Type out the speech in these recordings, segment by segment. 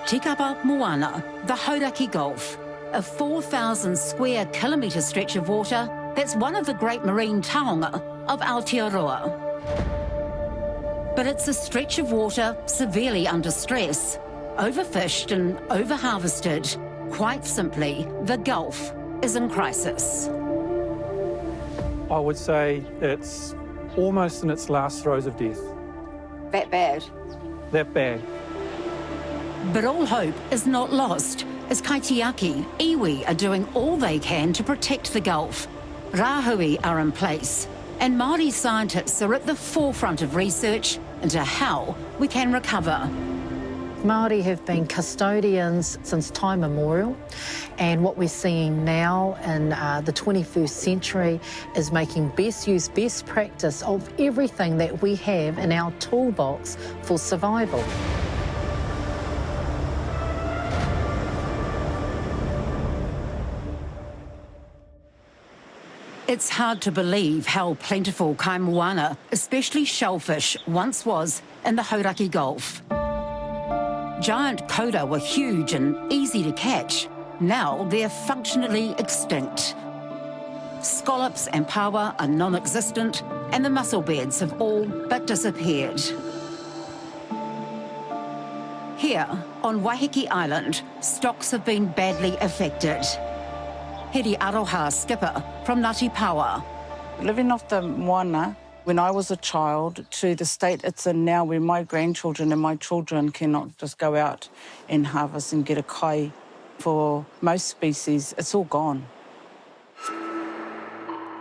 Tikapa Moana, the Hauraki Gulf, a 4,000 square kilometre stretch of water that's one of the great marine taonga of Aotearoa. But it's a stretch of water severely under stress, overfished and overharvested. Quite simply, the Gulf is in crisis. I would say it's almost in its last throes of death. That bad? That bad. But all hope is not lost, as kaitiaki, iwi are doing all they can to protect the Gulf. Rāhui are in place, and Māori scientists are at the forefront of research into how we can recover. Māori have been custodians since time immemorial, and what we're seeing now in the 21st century is making best use, best practice of everything that we have in our toolbox for survival. It's hard to believe how plentiful kai moana, especially shellfish, once was in the Hauraki Gulf. Giant koura were huge and easy to catch. Now they're functionally extinct. Scallops and paua are non-existent, and the mussel beds have all but disappeared. Here, on Waiheke Island, stocks have been badly affected. Herearoha Skipper from Ngāti Pāoa. Living off the moana, when I was a child, to the state it's in now, where my grandchildren and my children cannot just go out and harvest and get a kai. For most species, it's all gone.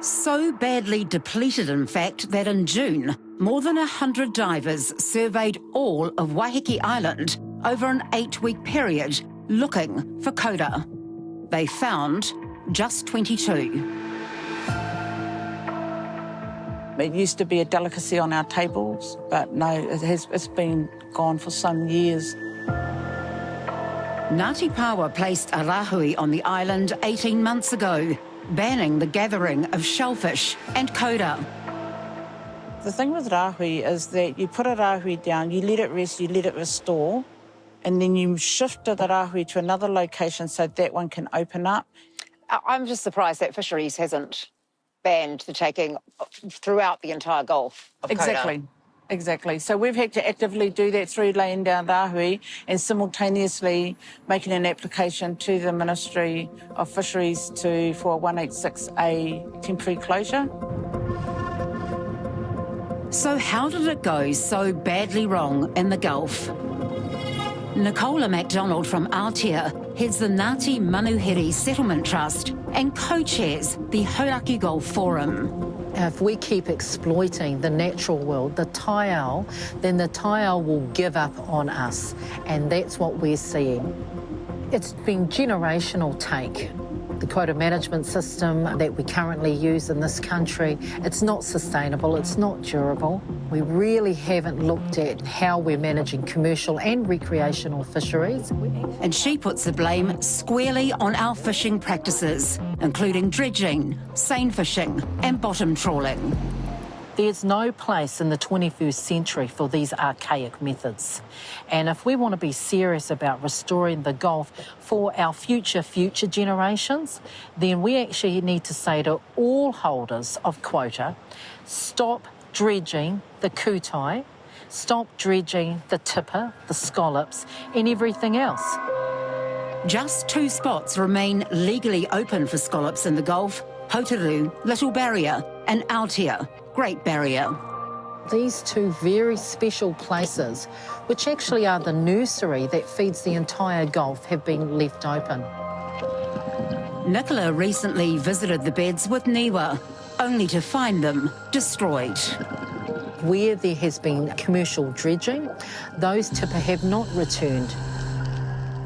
So badly depleted, in fact, that in June, more than 100 divers surveyed all of Waiheke Island over an 8-week period, looking for koura. They found just 22. It used to be a delicacy on our tables, but no, it's been gone for some years. Ngāti Pāoa placed a rāhui on the island 18 months ago, banning the gathering of shellfish and koura. The thing with rāhui is that you put a rāhui down, you let it rest, you let it restore, and then you shift the rāhui to another location so that one can open up. I'm just surprised that fisheries hasn't banned the taking throughout the entire Gulf of koura. Exactly. So we've had to actively do that through laying down rāhui and simultaneously making an application to the Ministry of Fisheries for 186A temporary closure. So how did it go so badly wrong in the Gulf? Nicola MacDonald from Aotea heads the Ngãti Manuhiri Settlement Trust and co-chairs the Hauraki Gulf Forum. If we keep exploiting the natural world, the taiao, then the taiao will give up on us, and that's what we're seeing. It's been generational take. The quota management system that we currently use in this country, it's not sustainable, it's not durable. We really haven't looked at how we're managing commercial and recreational fisheries. And she puts the blame squarely on our fishing practices, including dredging, seine fishing and bottom trawling. There's no place in the 21st century for these archaic methods. And if we want to be serious about restoring the Gulf for our future generations, then we actually need to say to all holders of quota, stop dredging the kutai, stop dredging the tipper, the scallops and everything else. Just 2 spots remain legally open for scallops in the Gulf: Hotaru, Little Barrier, and Aotea, Great Barrier. These 2 very special places, which actually are the nursery that feeds the entire Gulf, have been left open. Nicola recently visited the beds with Niwa, only to find them destroyed. Where there has been commercial dredging, those tipper have not returned.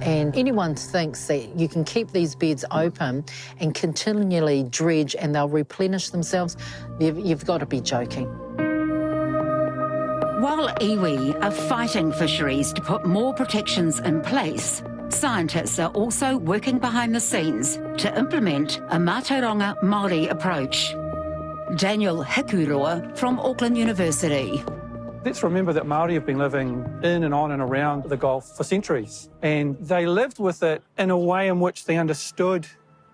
And anyone thinks that you can keep these beds open and continually dredge and they'll replenish themselves, you've got to be joking. While iwi are fighting fisheries to put more protections in place, scientists are also working behind the scenes to implement a Mātauranga Māori approach. Daniel Hikuroa from Auckland University. Let's remember that Māori have been living in and on and around the Gulf for centuries, and they lived with it in a way in which they understood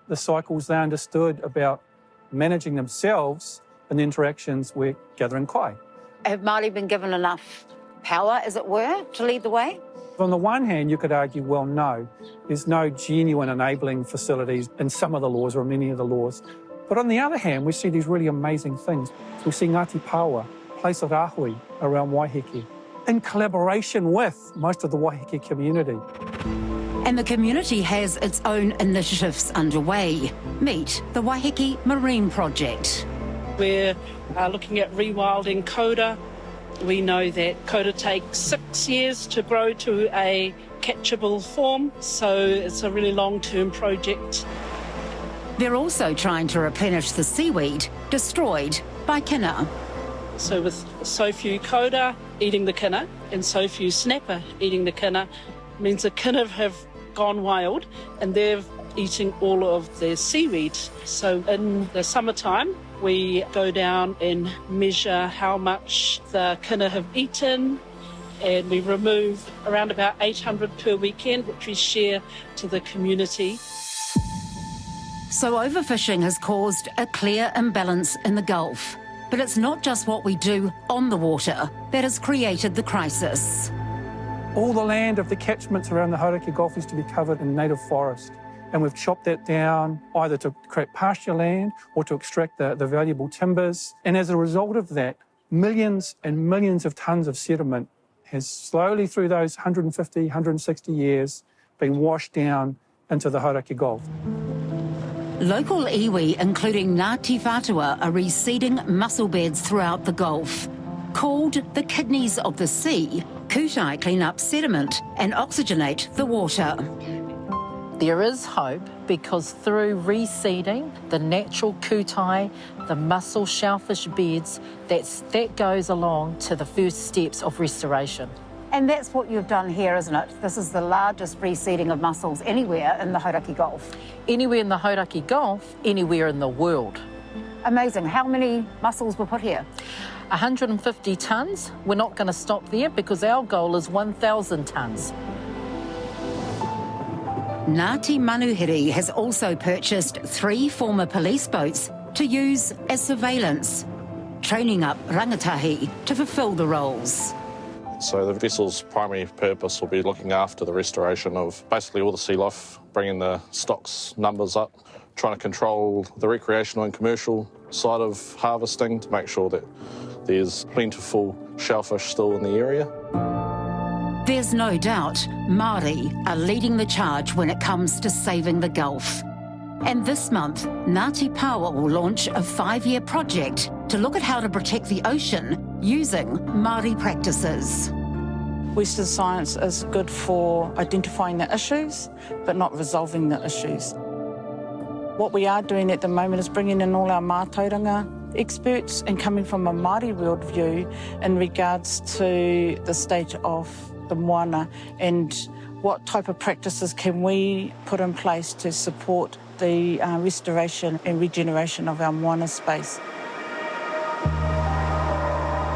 the cycles, they understood about managing themselves and the interactions with gathering kai. Have Māori been given enough power, as it were, to lead the way? On the one hand, you could argue, well, no, there's no genuine enabling facilities in some of the laws or many of the laws. But on the other hand, we see these really amazing things. We see Ngāti Pāoa, place of Rahui around Waiheke, in collaboration with most of the Waiheke community. And the community has its own initiatives underway. Meet the Waiheke Marine Project. We're looking at rewilding koura. We know that koura takes 6 years to grow to a catchable form, so it's a really long-term project. They're also trying to replenish the seaweed destroyed by kina. So with so few koura eating the kina and so few snapper eating the kina, means the kina have gone wild and they're eating all of their seaweed. So in the summertime, we go down and measure how much the kina have eaten, and we remove around about 800 per weekend, which we share to the community. So overfishing has caused a clear imbalance in the Gulf. But it's not just what we do on the water that has created the crisis. All the land of the catchments around the Hauraki Gulf used to be covered in native forest. And we've chopped that down either to create pasture land or to extract the valuable timbers. And as a result of that, millions and millions of tonnes of sediment has slowly through those 150, 160 years been washed down into the Hauraki Gulf. Local iwi, including Ngāti Whātua, are reseeding mussel beds throughout the Gulf. Called the kidneys of the sea, kutai clean up sediment and oxygenate the water. There is hope because through reseeding the natural kutai, the mussel shellfish beds, that goes along to the first steps of restoration. And that's what you've done here, isn't it? This is the largest reseeding of mussels anywhere in the Hauraki Gulf. Anywhere in the Hauraki Gulf, anywhere in the world. Amazing. How many mussels were put here? 150 tonnes. We're not going to stop there because our goal is 1,000 tonnes. Ngāti Manuhiri has also purchased 3 former police boats to use as surveillance, training up rangatahi to fulfil the roles. So the vessel's primary purpose will be looking after the restoration of basically all the sea life, bringing the stocks numbers up, trying to control the recreational and commercial side of harvesting to make sure that there's plentiful shellfish still in the area. There's no doubt Māori are leading the charge when it comes to saving the Gulf. And this month, Ngāti Pāoa will launch a 5-year project to look at how to protect the ocean using Māori practices. Western science is good for identifying the issues, but not resolving the issues. What we are doing at the moment is bringing in all our Mātauranga experts and coming from a Māori worldview in regards to the state of the moana and what type of practices can we put in place to support the restoration and regeneration of our moana space.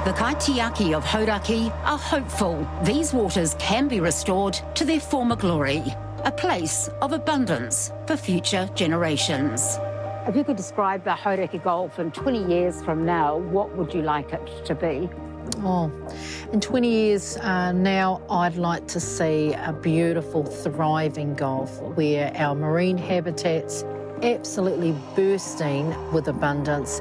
The kaitiaki of Hauraki are hopeful these waters can be restored to their former glory, a place of abundance for future generations. If you could describe the Hauraki Gulf in 20 years from now, what would you like it to be? Oh, in 20 years now, I'd like to see a beautiful, thriving Gulf where our marine habitats absolutely bursting with abundance,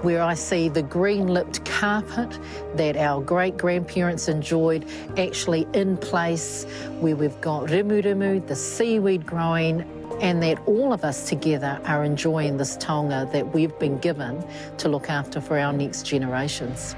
where I see the green-lipped carpet that our great-grandparents enjoyed actually in place, where we've got rimu, the seaweed growing, and that all of us together are enjoying this taonga that we've been given to look after for our next generations.